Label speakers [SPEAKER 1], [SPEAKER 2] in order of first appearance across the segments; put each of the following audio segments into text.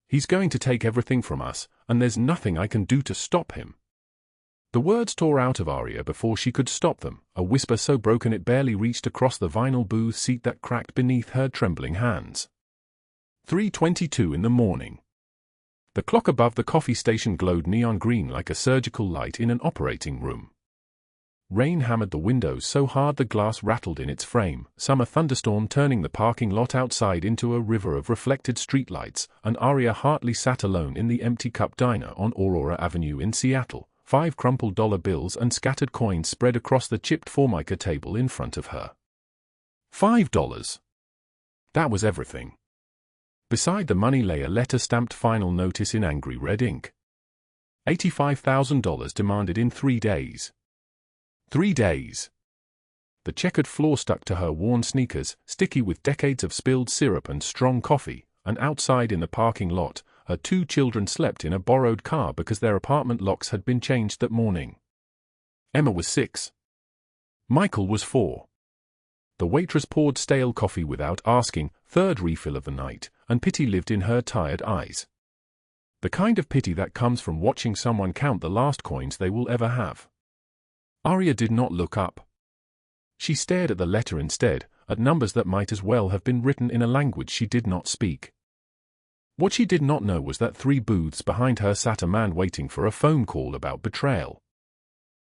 [SPEAKER 1] He's going to take everything from us, and there's nothing I can do to stop him." The words tore out of Aria before she could stop them, a whisper so broken it barely reached across the vinyl booth seat that cracked beneath her trembling hands. 3:22 in the morning. The clock above the coffee station glowed neon green like a surgical light in an operating room. Rain hammered the windows so hard the glass rattled in its frame, summer thunderstorm turning the parking lot outside into a river of reflected streetlights, and Aria Hartley sat alone in the empty Cup Diner on Aurora Avenue in Seattle, 5 crumpled dollar bills and scattered coins spread across the chipped formica table in front of her. $5. That was everything. Beside the money lay a letter-stamped final notice in angry red ink. $85,000 demanded in 3 days. 3 days. The checkered floor stuck to her worn sneakers, sticky with decades of spilled syrup and strong coffee, and outside in the parking lot, her 2 children slept in a borrowed car because their apartment locks had been changed that morning. Emma was 6. Michael was 4. The waitress poured stale coffee without asking, 3rd refill of the night, and pity lived in her tired eyes. The kind of pity that comes from watching someone count the last coins they will ever have. Aria did not look up. She stared at the letter instead, at numbers that might as well have been written in a language she did not speak. What she did not know was that 3 booths behind her sat a man waiting for a phone call about betrayal.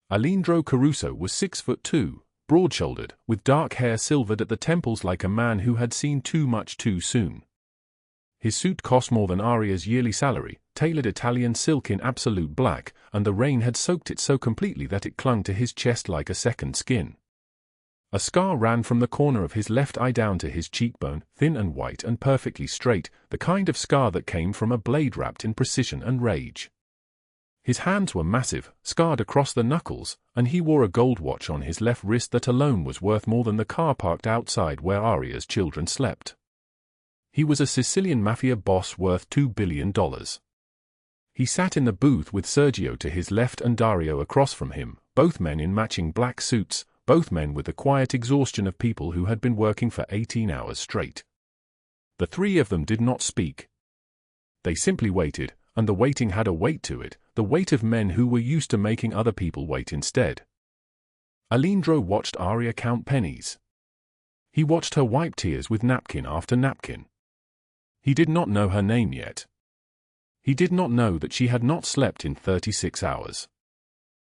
[SPEAKER 1] Alejandro Caruso was 6'2", broad-shouldered, with dark hair silvered at the temples like a man who had seen too much too soon. His suit cost more than Aria's yearly salary, tailored Italian silk in absolute black, and the rain had soaked it so completely that it clung to his chest like a second skin. A scar ran from the corner of his left eye down to his cheekbone, thin and white and perfectly straight, the kind of scar that came from a blade wrapped in precision and rage. His hands were massive, scarred across the knuckles, and he wore a gold watch on his left wrist that alone was worth more than the car parked outside where Aria's children slept. He was a Sicilian Mafia boss worth $2 billion. He sat in the booth with Sergio to his left and Dario across from him, both men in matching black suits, both men with the quiet exhaustion of people who had been working for 18 hours straight. The 3 of them did not speak. They simply waited, and the waiting had a weight to it, the weight of men who were used to making other people wait instead. Alejandro watched Aria count pennies. He watched her wipe tears with napkin after napkin. He did not know her name yet. He did not know that she had not slept in 36 hours.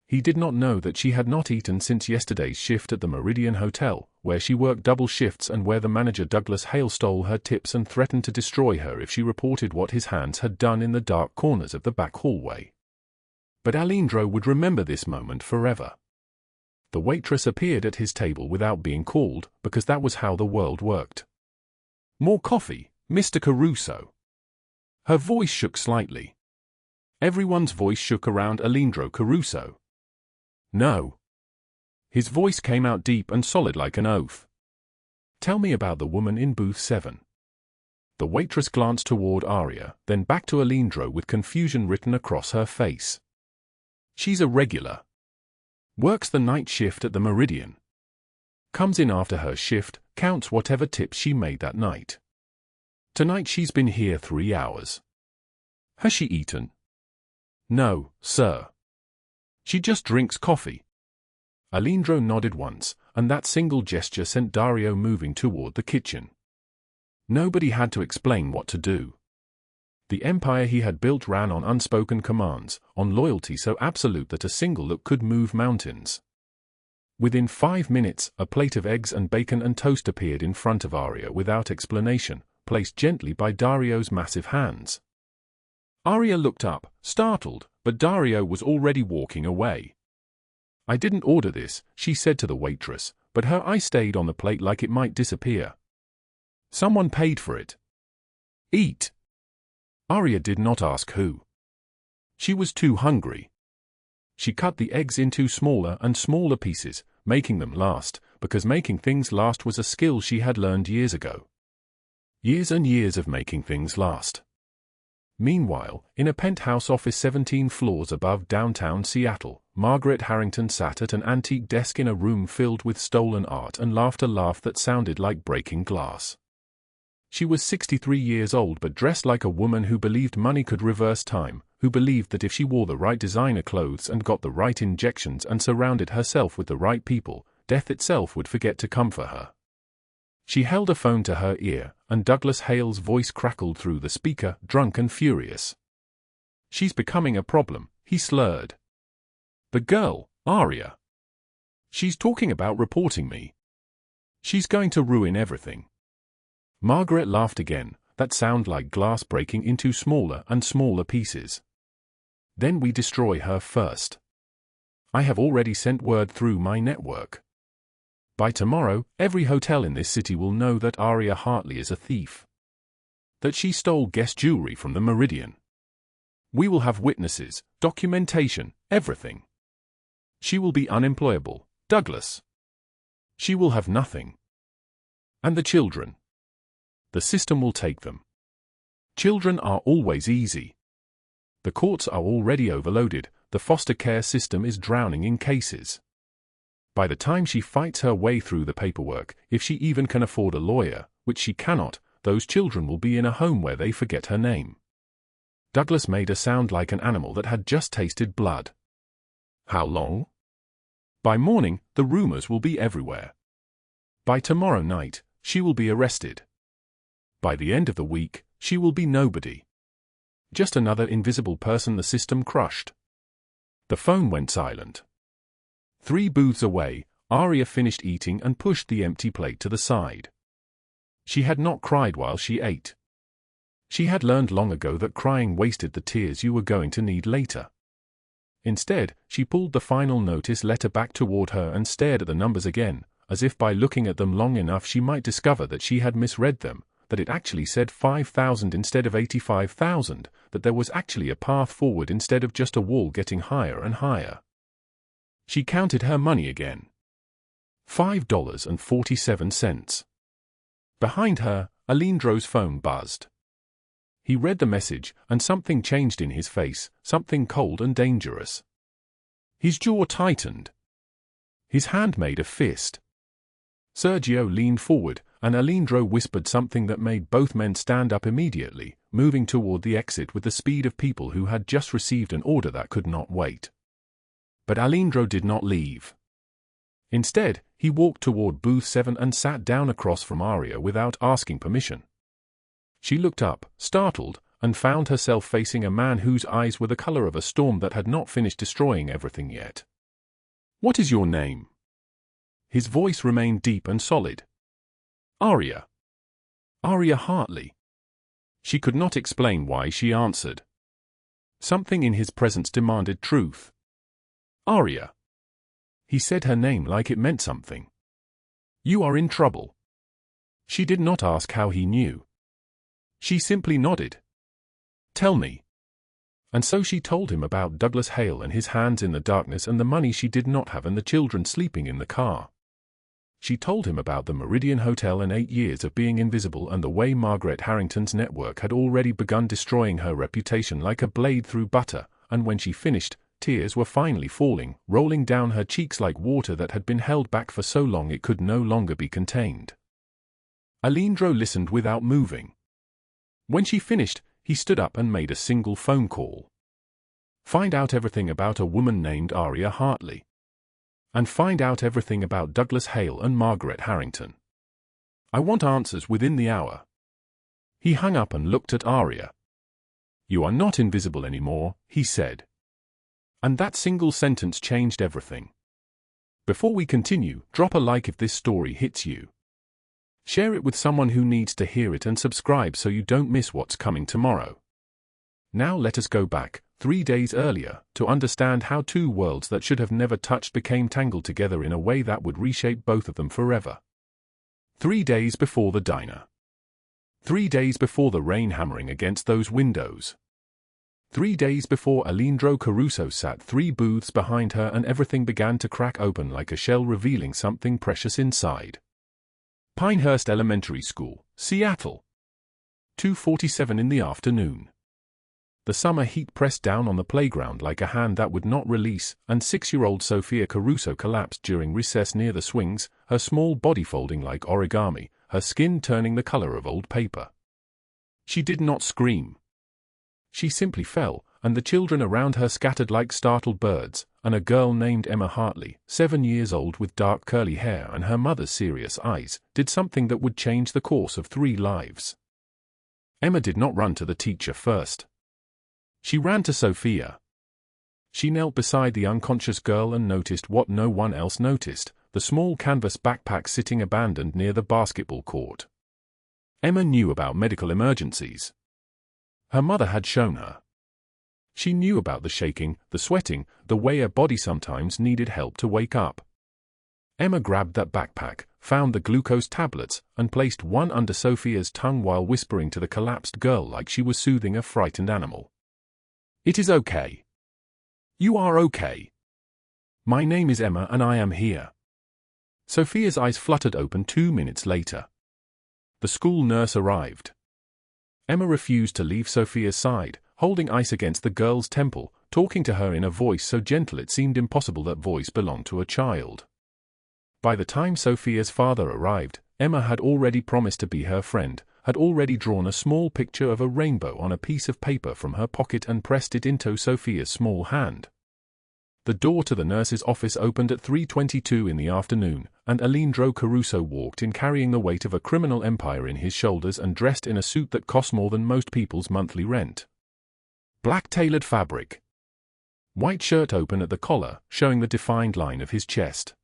[SPEAKER 1] He did not know that she had not eaten since yesterday's shift at the Meridian Hotel, where she worked double shifts and where the manager Douglas Hale stole her tips and threatened to destroy her if she reported what his hands had done in the dark corners of the back hallway. But Alejandro would remember this moment forever. The waitress appeared at his table without being called, because that was how the world worked. "More coffee, Mr. Caruso." Her voice shook slightly. Everyone's voice shook around Alejandro Caruso. "No." His voice came out deep and solid like an oath. "Tell me about the woman in booth 7. The waitress glanced toward Aria, then back to Alejandro with confusion written across her face. "She's a regular. Works the night shift at the Meridian. Comes in after her shift, counts whatever tips she made that night. Tonight she's been here 3 hours. Has she eaten?" "No, sir. She just drinks coffee." Alejandro nodded once, and that single gesture sent Dario moving toward the kitchen. Nobody had to explain what to do. The empire he had built ran on unspoken commands, on loyalty so absolute that a single look could move mountains. Within 5 minutes, a plate of eggs and bacon and toast appeared in front of Aria without explanation, placed gently by Dario's massive hands. Aria looked up, startled, but Dario was already walking away. "I didn't order this," she said to the waitress, but her eye stayed on the plate like it might disappear. "Someone paid for it. Eat." Aria did not ask who. She was too hungry. She cut the eggs into smaller and smaller pieces, making them last, because making things last was a skill she had learned years ago. Years and years of making things last. Meanwhile, in a penthouse office 17 floors above downtown Seattle, Margaret Harrington sat at an antique desk in a room filled with stolen art and laughed a laugh that sounded like breaking glass. She was 63 years old but dressed like a woman who believed money could reverse time, who believed that if she wore the right designer clothes and got the right injections and surrounded herself with the right people, death itself would forget to come for her. She held a phone to her ear, and Douglas Hale's voice crackled through the speaker, drunk and furious. "She's becoming a problem," he slurred. "The girl, Aria. She's talking about reporting me. She's going to ruin everything." Margaret laughed again, that sound like glass breaking into smaller and smaller pieces. "Then we destroy her first. I have already sent word through my network. By tomorrow, every hotel in this city will know that Aria Hartley is a thief. That she stole guest jewelry from the Meridian. We will have witnesses, documentation, everything. She will be unemployable, Douglas. She will have nothing. And the children. The system will take them. Children are always easy. The courts are already overloaded, the foster care system is drowning in cases. By the time she fights her way through the paperwork, if she even can afford a lawyer, which she cannot, those children will be in a home where they forget her name." Douglas made a sound like an animal that had just tasted blood. "How long?" "By morning, the rumors will be everywhere. By tomorrow night, she will be arrested. By the end of the week, she will be nobody. Just another invisible person the system crushed." The phone went silent. 3 booths away, Aria finished eating and pushed the empty plate to the side. She had not cried while she ate. She had learned long ago that crying wasted the tears you were going to need later. Instead, she pulled the final notice letter back toward her and stared at the numbers again, as if by looking at them long enough she might discover that she had misread them, that it actually said 5,000 instead of 85,000, that there was actually a path forward instead of just a wall getting higher and higher. She counted her money again. $5.47. Behind her, Alejandro's phone buzzed. He read the message, and something changed in his face, something cold and dangerous. His jaw tightened. His hand made a fist. Sergio leaned forward, and Alejandro whispered something that made both men stand up immediately, moving toward the exit with the speed of people who had just received an order that could not wait. But Alejandro did not leave. Instead, he walked toward booth 7 and sat down across from Aria without asking permission. She looked up, startled, and found herself facing a man whose eyes were the color of a storm that had not finished destroying everything yet. "What is your name?" His voice remained deep and solid. "Aria. Aria Hartley." She could not explain why she answered. Something in his presence demanded truth. "Aria." He said her name like it meant something. "You are in trouble." She did not ask how he knew. She simply nodded. "Tell me." And so she told him about Douglas Hale and his hands in the darkness and the money she did not have and the children sleeping in the car. She told him about the Meridian Hotel and 8 years of being invisible and the way Margaret Harrington's network had already begun destroying her reputation like a blade through butter, and when she finished, tears were finally falling, rolling down her cheeks like water that had been held back for so long it could no longer be contained. Alejandro listened without moving. When she finished, he stood up and made a single phone call. Find out everything about a woman named Aria Hartley. And find out everything about Douglas Hale and Margaret Harrington. I want answers within the hour. He hung up and looked at Aria. "You are not invisible anymore," he said. And that single sentence changed everything. Before we continue, drop a like if this story hits you. Share it with someone who needs to hear it and subscribe so you don't miss what's coming tomorrow. Now let us go back, 3 days earlier, to understand how 2 worlds that should have never touched became tangled together in a way that would reshape both of them forever. 3 days before the diner. 3 days before the rain hammering against those windows. 3 days before Alejandro Caruso sat 3 booths behind her and everything began to crack open like a shell revealing something precious inside. Pinehurst Elementary School, Seattle. 2:47 in the afternoon. The summer heat pressed down on the playground like a hand that would not release, and 6-year-old Sophia Caruso collapsed during recess near the swings, her small body folding like origami, her skin turning the color of old paper. She did not scream. She simply fell, and the children around her scattered like startled birds, and a girl named Emma Hartley, 7 years old with dark curly hair and her mother's serious eyes, did something that would change the course of 3 lives. Emma did not run to the teacher first. She ran to Sophia. She knelt beside the unconscious girl and noticed what no one else noticed, the small canvas backpack sitting abandoned near the basketball court. Emma knew about medical emergencies. Her mother had shown her. She knew about the shaking, the sweating, the way a body sometimes needed help to wake up. Emma grabbed that backpack, found the glucose tablets, and placed one under Sophia's tongue while whispering to the collapsed girl like she was soothing a frightened animal. "It is okay. You are okay. My name is Emma and I am here." Sophia's eyes fluttered open 2 minutes later. The school nurse arrived. Emma refused to leave Sophia's side, holding ice against the girl's temple, talking to her in a voice so gentle it seemed impossible that voice belonged to a child. By the time Sophia's father arrived, Emma had already promised to be her friend, had already drawn a small picture of a rainbow on a piece of paper from her pocket and pressed it into Sophia's small hand. The door to the nurse's office opened at 3:22 in the afternoon, and Alejandro Caruso walked in carrying the weight of a criminal empire in his shoulders and dressed in a suit that cost more than most people's monthly rent. Black tailored fabric. White shirt open at the collar, showing the defined line of his chest.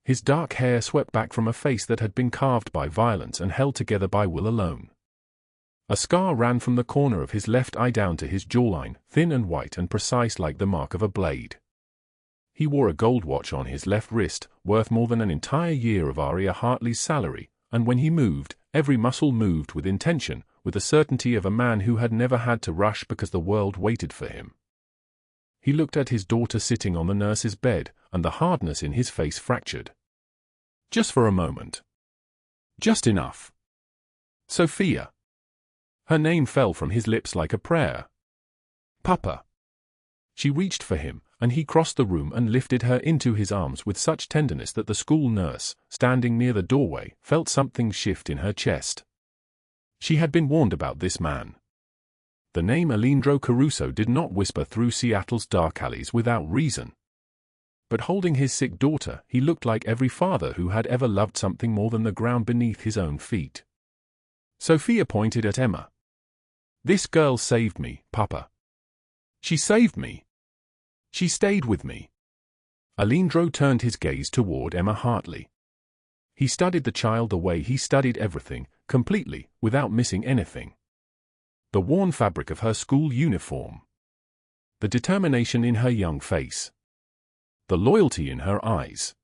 [SPEAKER 1] His dark hair swept back from a face that had been carved by violence and held together by will alone. A scar ran from the corner of his left eye down to his jawline, thin and white and precise like the mark of a blade. He wore a gold watch on his left wrist, worth more than an entire year of Aria Hartley's salary, and when he moved, every muscle moved with intention, with the certainty of a man who had never had to rush because the world waited for him. He looked at his daughter sitting on the nurse's bed, and the hardness in his face fractured. Just for a moment. Just enough. Sophia. Her name fell from his lips like a prayer. Papa. She reached for him, and he crossed the room and lifted her into his arms with such tenderness that the school nurse, standing near the doorway, felt something shift in her chest. She had been warned about this man. The name Alejandro Caruso did not whisper through Seattle's dark alleys without reason. But holding his sick daughter, he looked like every father who had ever loved something more than the ground beneath his own feet. Sophia pointed at Emma. "This girl saved me, Papa. She saved me. She stayed with me." Alejandro turned his gaze toward Emma Hartley. He studied the child the way he studied everything, completely, without missing anything. The worn fabric of her school uniform. The determination in her young face. The loyalty in her eyes.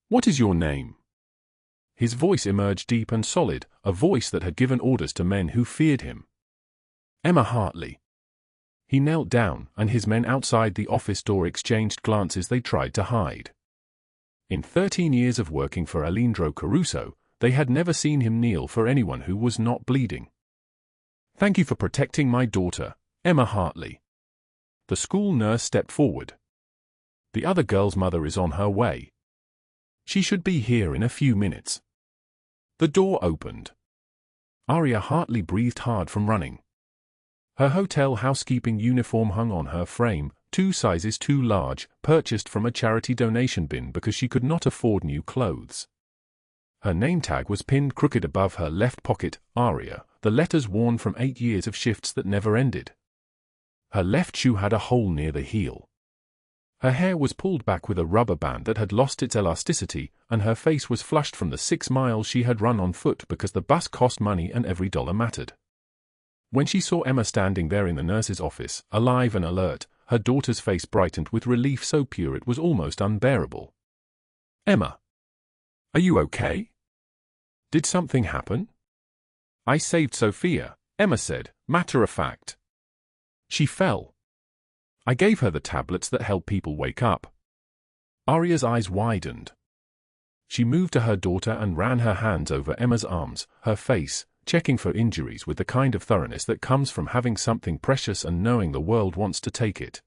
[SPEAKER 1] "What is your name?" His voice emerged deep and solid, a voice that had given orders to men who feared him. "Emma Hartley." He knelt down, and his men outside the office door exchanged glances they tried to hide. In 13 years of working for Alejandro Caruso, they had never seen him kneel for anyone who was not bleeding. "Thank you for protecting my daughter, Emma Hartley." The school nurse stepped forward. "The other girl's mother is on her way. She should be here in a few minutes." The door opened. Aria Hartley breathed hard from running. Her hotel housekeeping uniform hung on her frame, 2 sizes too large, purchased from a charity donation bin because she could not afford new clothes. Her name tag was pinned crooked above her left pocket, Aria, the letters worn from 8 years of shifts that never ended. Her left shoe had a hole near the heel. Her hair was pulled back with a rubber band that had lost its elasticity, and her face was flushed from the 6 miles she had run on foot because the bus cost money and every dollar mattered. When she saw Emma standing there in the nurse's office, alive and alert, her daughter's face brightened with relief so pure it was almost unbearable. "Emma, are you okay? Did something happen?" "I saved Sophia," Emma said, matter of fact. "She fell. I gave her the tablets that help people wake up." Aria's eyes widened. She moved to her daughter and ran her hands over Emma's arms, her face, checking for injuries with the kind of thoroughness that comes from having something precious and knowing the world wants to take it.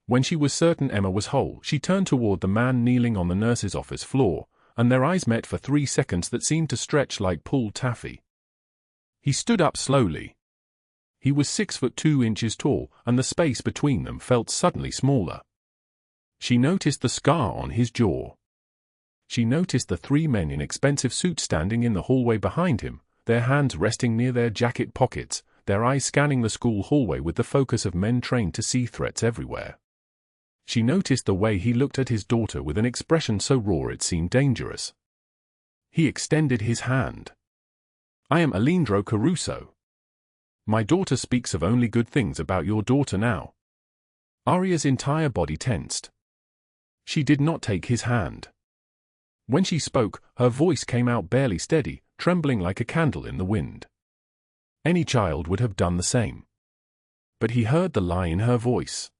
[SPEAKER 1] When she was certain Emma was whole, she turned toward the man kneeling on the nurse's office floor, and their eyes met for 3 seconds that seemed to stretch like pulled taffy. He stood up slowly. He was 6'2" tall, and the space between them felt suddenly smaller. She noticed the scar on his jaw. She noticed the 3 men in expensive suits standing in the hallway behind him, their hands resting near their jacket pockets, their eyes scanning the school hallway with the focus of men trained to see threats everywhere. She noticed the way he looked at his daughter with an expression so raw it seemed dangerous. He extended his hand. "I am Alejandro Caruso. My daughter speaks of only good things about your daughter now." Aria's entire body tensed. She did not take his hand. When she spoke, her voice came out barely steady, trembling like a candle in the wind. Any child would have done the same. But he heard the lie in her voice.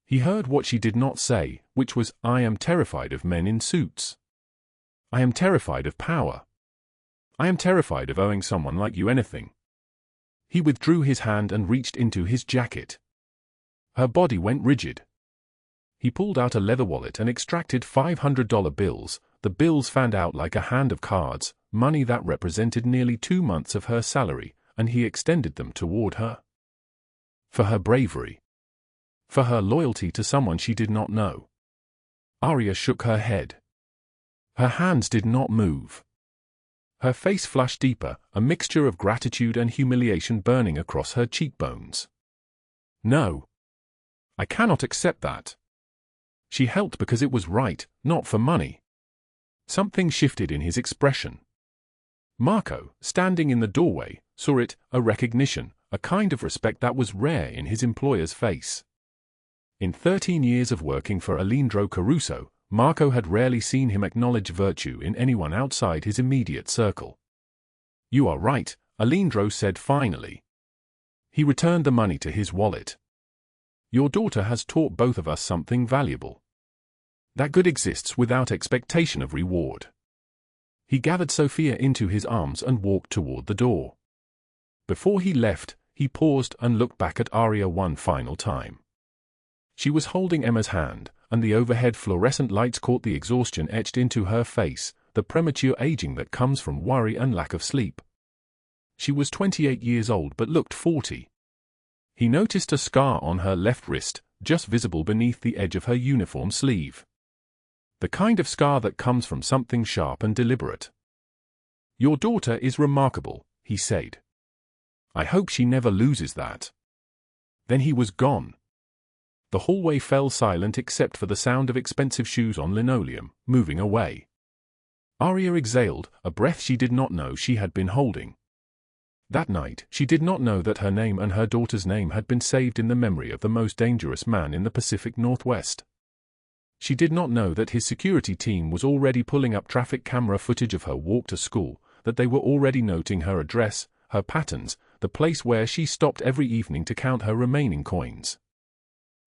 [SPEAKER 1] He heard what she did not say, which was, "I am terrified of men in suits. I am terrified of power. I am terrified of owing someone like you anything." He withdrew his hand and reached into his jacket. Her body went rigid. He pulled out a leather wallet and extracted $500 bills. The bills fanned out like a hand of cards, money that represented nearly 2 months of her salary, and he extended them toward her. For her bravery. For her loyalty to someone she did not know. Aria shook her head. Her hands did not move. Her face flushed deeper, a mixture of gratitude and humiliation burning across her cheekbones. "No. I cannot accept that." She helped because it was right, not for money. Something shifted in his expression. Marco, standing in the doorway, saw it, a recognition, a kind of respect that was rare in his employer's face. In 13 years of working for Alejandro Caruso, Marco had rarely seen him acknowledge virtue in anyone outside his immediate circle. "You are right," Alejandro said finally. He returned the money to his wallet. "Your daughter has taught both of us something valuable. That good exists without expectation of reward." He gathered Sophia into his arms and walked toward the door. Before he left, he paused and looked back at Aria one final time. She was holding Emma's hand, and the overhead fluorescent lights caught the exhaustion etched into her face, the premature aging that comes from worry and lack of sleep. She was 28 years old but looked 40. He noticed a scar on her left wrist, just visible beneath the edge of her uniform sleeve. The kind of scar that comes from something sharp and deliberate. "Your daughter is remarkable," he said. "I hope she never loses that." Then he was gone. The hallway fell silent except for the sound of expensive shoes on linoleum, moving away. Aria exhaled, a breath she did not know she had been holding. That night, she did not know that her name and her daughter's name had been saved in the memory of the most dangerous man in the Pacific Northwest. She did not know that his security team was already pulling up traffic camera footage of her walk to school, that they were already noting her address, her patterns, the place where she stopped every evening to count her remaining coins.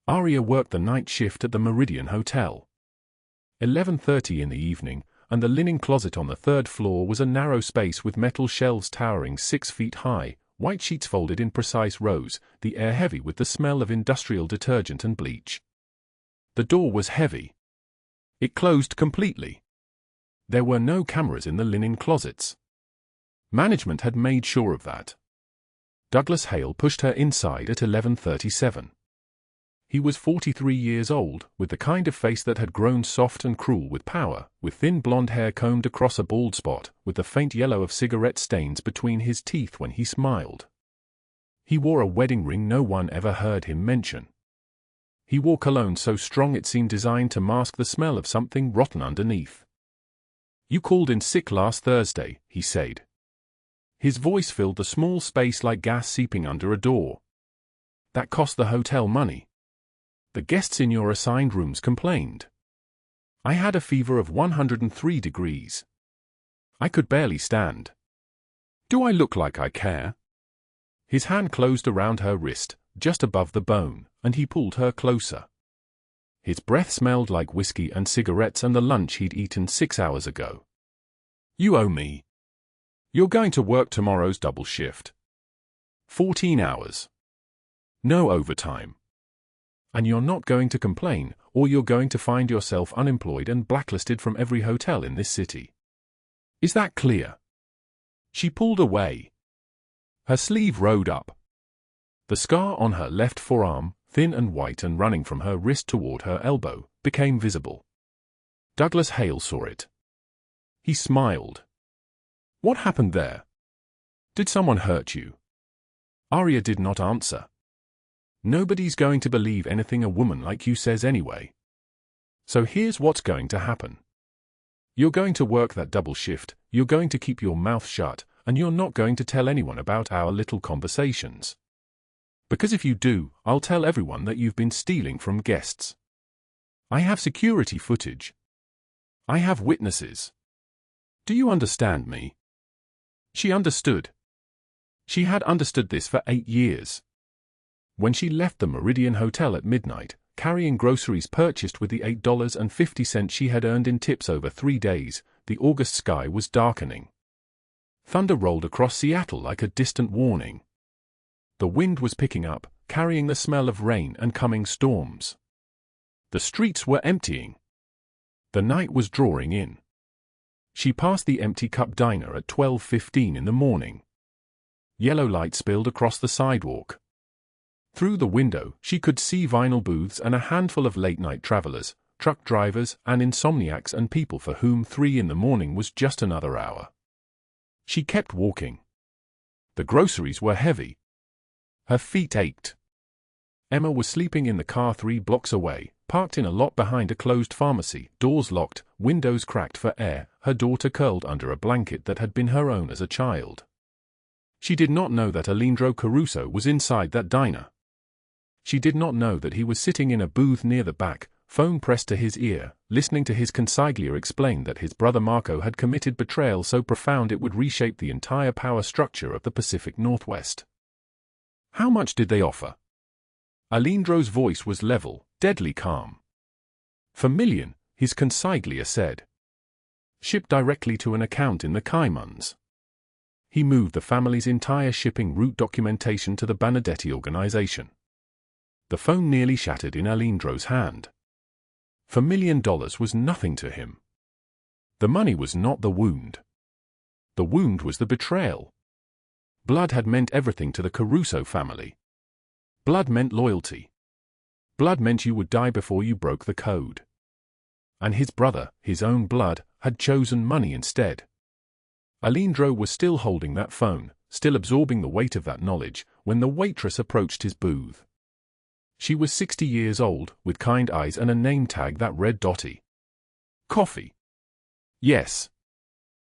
[SPEAKER 1] Aria worked the night shift at the Meridian Hotel. 11:30 in the evening, and the linen closet on the 3rd floor was a narrow space with metal shelves towering 6 feet high, white sheets folded in precise rows, the air heavy with the smell of industrial detergent and bleach. The door was heavy. It closed completely. There were no cameras in the linen closets. Management had made sure of that. Douglas Hale pushed her inside at 11:37. He was 43 years old, with the kind of face that had grown soft and cruel with power, with thin blonde hair combed across a bald spot, with the faint yellow of cigarette stains between his teeth when he smiled. He wore a wedding ring no one ever heard him mention. He wore cologne so strong it seemed designed to mask the smell of something rotten underneath. "You called in sick last Thursday," he said. His voice filled the small space like gas seeping under a door. "That cost the hotel money. The guests in your assigned rooms complained. I had a fever of 103 degrees. I could barely stand. Do I look like I care?" His hand closed around her wrist, just above the bone, and he pulled her closer. His breath smelled like whiskey and cigarettes and the lunch he'd eaten 6 hours ago. "You owe me. You're going to work tomorrow's double shift. 14 hours. No overtime. And you're not going to complain, or you're going to find yourself unemployed and blacklisted from every hotel in this city. Is that clear? She pulled away. Her sleeve rode up. The scar on her left forearm, thin and white and running from her wrist toward her elbow, became visible. Douglas Hale saw it. He smiled. What happened there? Did someone hurt you? Aria did not answer. Nobody's going to believe anything a woman like you says anyway. So here's what's going to happen. You're going to work that double shift, you're going to keep your mouth shut, and you're not going to tell anyone about our little conversations. Because if you do, I'll tell everyone that you've been stealing from guests. I have security footage. I have witnesses. Do you understand me? She understood. She had understood this for 8 years. When she left the Meridian Hotel at midnight, carrying groceries purchased with the $8.50 she had earned in tips over 3 days, the August sky was darkening. Thunder rolled across Seattle like a distant warning. The wind was picking up, carrying the smell of rain and coming storms. The streets were emptying. The night was drawing in. She passed the Empty Cup Diner at 12:15 in the morning. Yellow light spilled across the sidewalk. Through the window, she could see vinyl booths and a handful of late-night travelers, truck drivers, and insomniacs and people for whom 3 in the morning was just another hour. She kept walking. The groceries were heavy. Her feet ached. Emma was sleeping in the car 3 blocks away, parked in a lot behind a closed pharmacy, doors locked, windows cracked for air, her daughter curled under a blanket that had been her own as a child. She did not know that Alejandro Caruso was inside that diner. She did not know that he was sitting in a booth near the back, phone pressed to his ear, listening to his consigliere explain that his brother Marco had committed betrayal so profound it would reshape the entire power structure of the Pacific Northwest. How much did they offer? Alejandro's voice was level, deadly calm. $1 million, his consigliere said. Shipped directly to an account in the Caimans. He moved the family's entire shipping route documentation to the Benedetti organization. The phone nearly shattered in Alejandro's hand. $1 million was nothing to him. The money was not the wound. The wound was the betrayal. Blood had meant everything to the Caruso family. Blood meant loyalty. Blood meant you would die before you broke the code. And his brother, his own blood, had chosen money instead. Alejandro was still holding that phone, still absorbing the weight of that knowledge, when the waitress approached his booth. She was 60 years old, with kind eyes and a name tag that read Dottie. Coffee. Yes.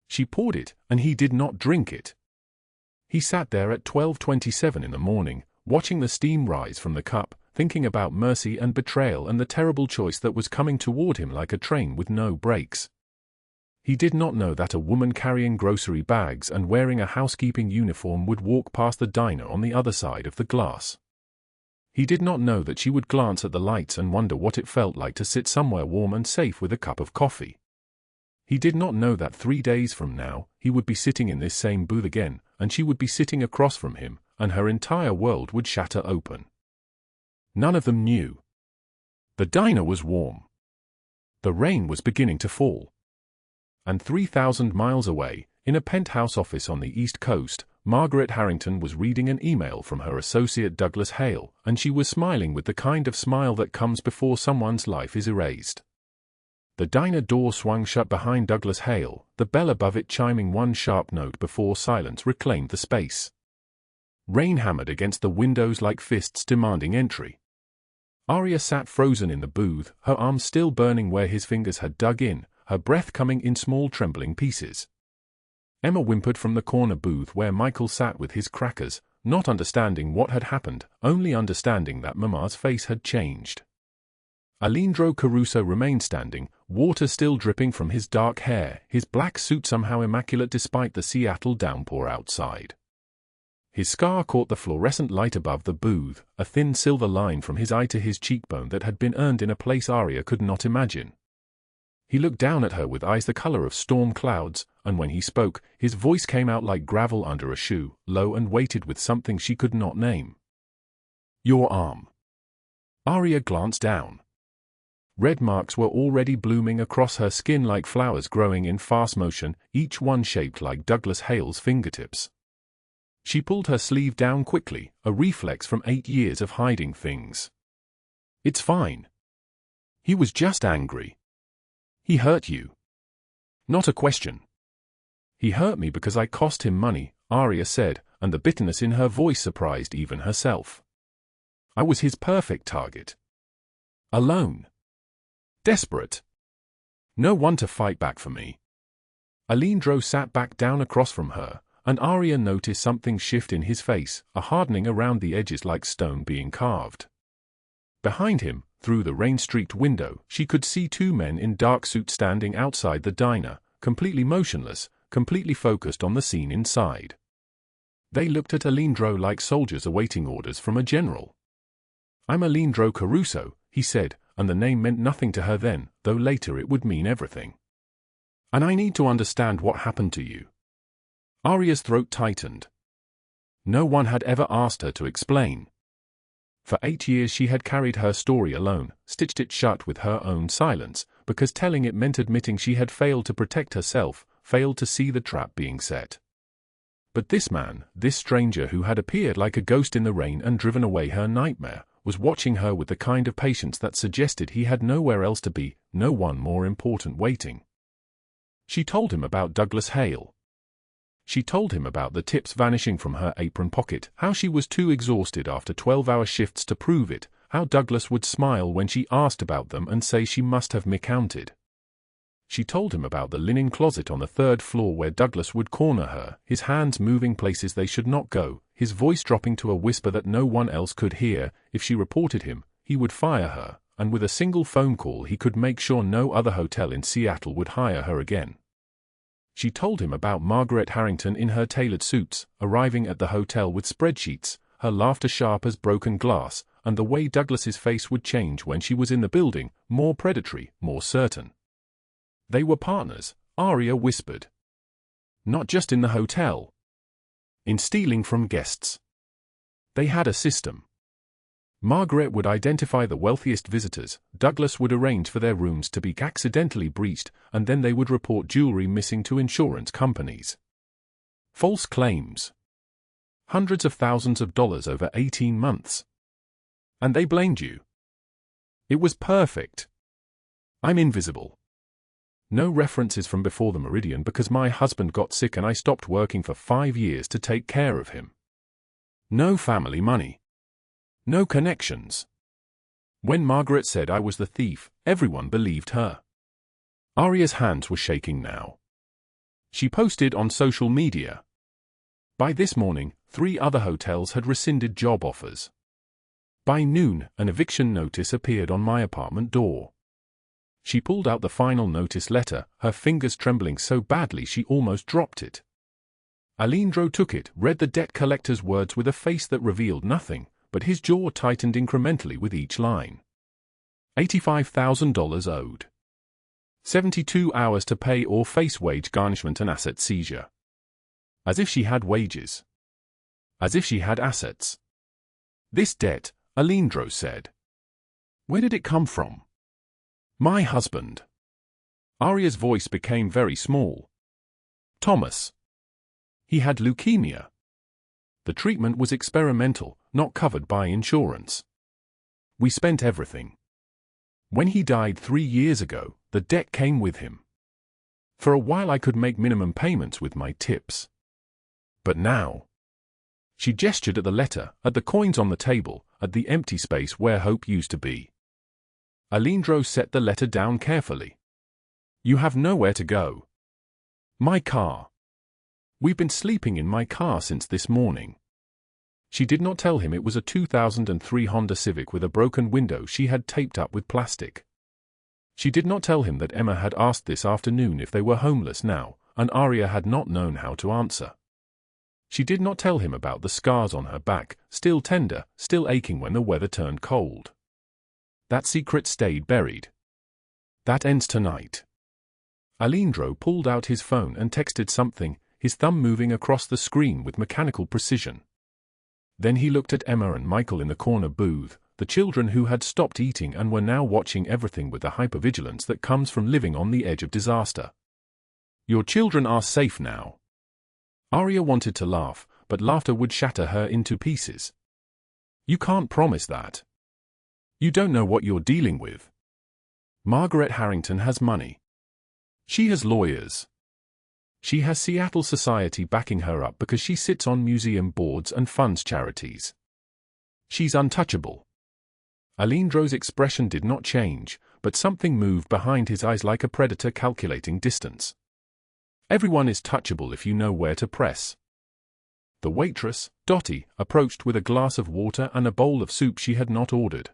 [SPEAKER 1] She poured it, and he did not drink it. He sat there at 12:27 in the morning, watching the steam rise from the cup, thinking about mercy and betrayal and the terrible choice that was coming toward him like a train with no brakes. He did not know that a woman carrying grocery bags and wearing a housekeeping uniform would walk past the diner on the other side of the glass. He did not know that she would glance at the lights and wonder what it felt like to sit somewhere warm and safe with a cup of coffee. He did not know that 3 days from now, he would be sitting in this same booth again, and she would be sitting across from him, and her entire world would shatter open. None of them knew. The diner was warm. The rain was beginning to fall. And 3,000 miles away, in a penthouse office on the East Coast, Margaret Harrington was reading an email from her associate Douglas Hale, and she was smiling with the kind of smile that comes before someone's life is erased. The diner door swung shut behind Douglas Hale, the bell above it chiming one sharp note before silence reclaimed the space. Rain hammered against the windows like fists demanding entry. Aria sat frozen in the booth, her arms still burning where his fingers had dug in, her breath coming in small trembling pieces. Emma whimpered from the corner booth where Michael sat with his crackers, not understanding what had happened, only understanding that Mama's face had changed. Alejandro Caruso remained standing, water still dripping from his dark hair, his black suit somehow immaculate despite the Seattle downpour outside. His scar caught the fluorescent light above the booth, a thin silver line from his eye to his cheekbone that had been earned in a place Aria could not imagine. He looked down at her with eyes the color of storm clouds, and when he spoke, his voice came out like gravel under a shoe, low and weighted with something she could not name. Your arm. Aria glanced down. Red marks were already blooming across her skin like flowers growing in fast motion, each one shaped like Douglas Hale's fingertips. She pulled her sleeve down quickly, a reflex from 8 years of hiding things. It's fine. He was just angry. He hurt you. Not a question. He hurt me because I cost him money, Aria said, and the bitterness in her voice surprised even herself. I was his perfect target. Alone. Desperate. No one to fight back for me. Alejandro sat back down across from her, and Aria noticed something shift in his face, a hardening around the edges like stone being carved. Behind him, through the rain-streaked window, she could see 2 men in dark suits standing outside the diner, completely motionless, completely focused on the scene inside. They looked at Alejandro like soldiers awaiting orders from a general. I'm Alejandro Caruso, he said, and the name meant nothing to her then, though later it would mean everything. And I need to understand what happened to you. Aria's throat tightened. No one had ever asked her to explain. For 8 years she had carried her story alone, stitched it shut with her own silence, because telling it meant admitting she had failed to protect herself, failed to see the trap being set. But this man, this stranger who had appeared like a ghost in the rain and driven away her nightmare, was watching her with the kind of patience that suggested he had nowhere else to be, no one more important waiting. She told him about Douglas Hale. She told him about the tips vanishing from her apron pocket, how she was too exhausted after 12-hour shifts to prove it, how Douglas would smile when she asked about them and say she must have miscounted. She told him about the linen closet on the 3rd floor where Douglas would corner her, his hands moving places they should not go, his voice dropping to a whisper that no one else could hear. If she reported him, he would fire her, and with a single phone call he could make sure no other hotel in Seattle would hire her again. She told him about Margaret Harrington in her tailored suits, arriving at the hotel with spreadsheets, her laughter sharp as broken glass, and the way Douglas's face would change when she was in the building, more predatory, more certain. They were partners, Aria whispered. Not just in the hotel. In stealing from guests. They had a system. Margaret would identify the wealthiest visitors, Douglas would arrange for their rooms to be accidentally breached, and then they would report jewelry missing to insurance companies. False claims. Hundreds of thousands of dollars over 18 months. And they blamed you. It was perfect. I'm invisible. No references from before the Meridian because my husband got sick and I stopped working for 5 years to take care of him. No family money. No connections. When Margaret said I was the thief, everyone believed her. Aria's hands were shaking now. She posted on social media. By this morning, 3 other hotels had rescinded job offers. By noon, an eviction notice appeared on my apartment door. She pulled out the final notice letter, her fingers trembling so badly she almost dropped it. Alejandro took it, read the debt collector's words with a face that revealed nothing, but his jaw tightened incrementally with each line. $85,000 owed. 72 hours to pay or face wage garnishment and asset seizure. As if she had wages. As if she had assets. This debt, Alejandro said. Where did it come from? My husband. Aria's voice became very small. Thomas. He had leukemia. The treatment was experimental, not covered by insurance. We spent everything. When he died 3 years ago, the debt came with him. For a while I could make minimum payments with my tips. But now... She gestured at the letter, at the coins on the table, at the empty space where hope used to be. Alejandro set the letter down carefully. You have nowhere to go. My car. We've been sleeping in my car since this morning. She did not tell him it was a 2003 Honda Civic with a broken window she had taped up with plastic. She did not tell him that Emma had asked this afternoon if they were homeless now, and Aria had not known how to answer. She did not tell him about the scars on her back, still tender, still aching when the weather turned cold. That secret stayed buried. That ends tonight. Alejandro pulled out his phone and texted something, his thumb moving across the screen with mechanical precision. Then he looked at Emma and Michael in the corner booth, the children who had stopped eating and were now watching everything with the hypervigilance that comes from living on the edge of disaster. "Your children are safe now." Aria wanted to laugh, but laughter would shatter her into pieces. "You can't promise that. You don't know what you're dealing with. Margaret Harrington has money. She has lawyers. She has Seattle society backing her up because she sits on museum boards and funds charities. She's untouchable." Alejandro's expression did not change, but something moved behind his eyes like a predator calculating distance. "Everyone is touchable if you know where to press." The waitress, Dottie, approached with a glass of water and a bowl of soup she had not ordered.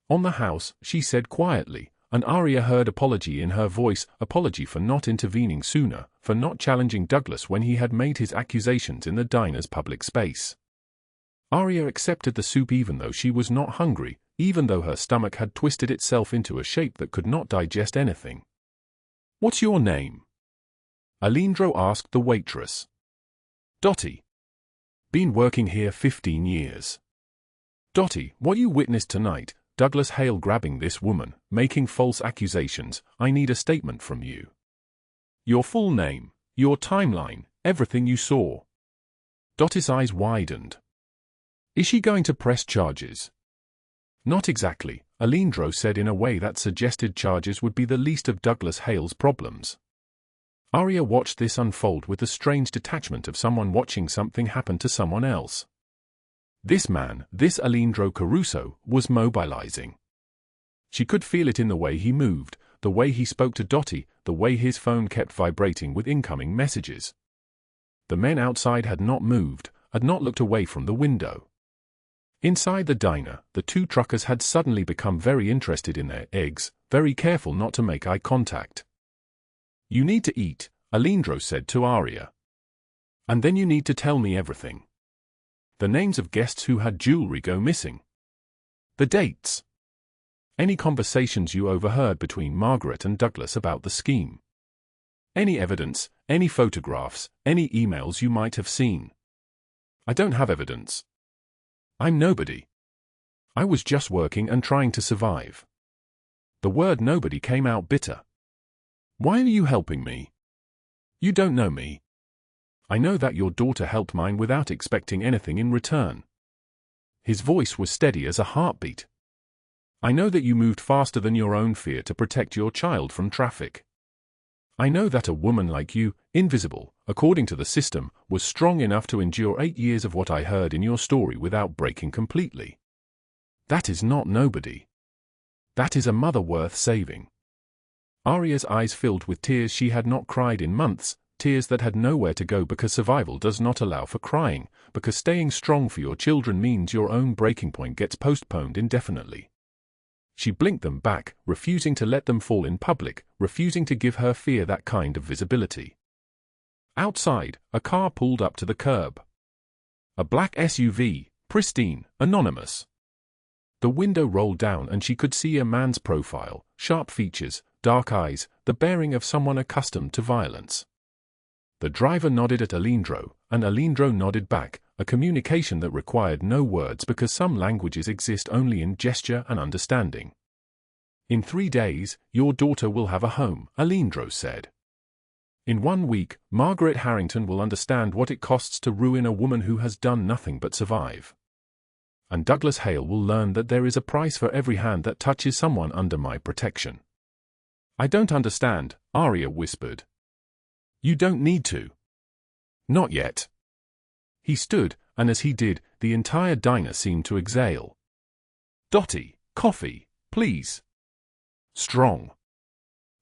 [SPEAKER 1] "On the house," she said quietly, and Aria heard apology in her voice, apology for not intervening sooner, for not challenging Douglas when he had made his accusations in the diner's public space. Aria accepted the soup even though she was not hungry, even though her stomach had twisted itself into a shape that could not digest anything. "What's your name?" Alejandro asked the waitress. "Dottie. Been working here 15 years. "Dottie, what you witnessed tonight, Douglas Hale grabbing this woman, making false accusations, I need a statement from you. Your full name, your timeline, everything you saw." Dottie's eyes widened. "Is she going to press charges?" "Not exactly," Alejandro said in a way that suggested charges would be the least of Douglas Hale's problems. Aria watched this unfold with the strange detachment of someone watching something happen to someone else. This man, this Alejandro Caruso, was mobilizing. She could feel it in the way he moved, the way he spoke to Dottie, the way his phone kept vibrating with incoming messages. The men outside had not moved, had not looked away from the window. Inside the diner, the two truckers had suddenly become very interested in their eggs, very careful not to make eye contact. "You need to eat," Alejandro said to Aria. "And then you need to tell me everything. The names of guests who had jewelry go missing. The dates. Any conversations you overheard between Margaret and Douglas about the scheme. Any evidence, any photographs, any emails you might have seen." "I don't have evidence. I'm nobody. I was just working and trying to survive." The word nobody came out bitter. "Why are you helping me? You don't know me. I know that your daughter helped mine without expecting anything in return." His voice was steady as a heartbeat. "I know that you moved faster than your own fear to protect your child from traffic. I know that a woman like you, invisible, according to the system, was strong enough to endure 8 years of what I heard in your story without breaking completely. That is not nobody. That is a mother worth saving." Aria's eyes filled with tears she had not cried in months, tears that had nowhere to go because survival does not allow for crying, because staying strong for your children means your own breaking point gets postponed indefinitely. She blinked them back, refusing to let them fall in public, refusing to give her fear that kind of visibility. Outside, a car pulled up to the curb. A black SUV, pristine, anonymous. The window rolled down and she could see a man's profile, sharp features, dark eyes, the bearing of someone accustomed to violence. The driver nodded at Alejandro, and Alejandro nodded back, a communication that required no words because some languages exist only in gesture and understanding. "In 3 days, your daughter will have a home," Alejandro said. "In 1 week, Margaret Harrington will understand what it costs to ruin a woman who has done nothing but survive. And Douglas Hale will learn that there is a price for every hand that touches someone under my protection." "I don't understand," Aria whispered. "You don't need to. Not yet." He stood, and as he did, the entire diner seemed to exhale. "Dottie, coffee, please. Strong.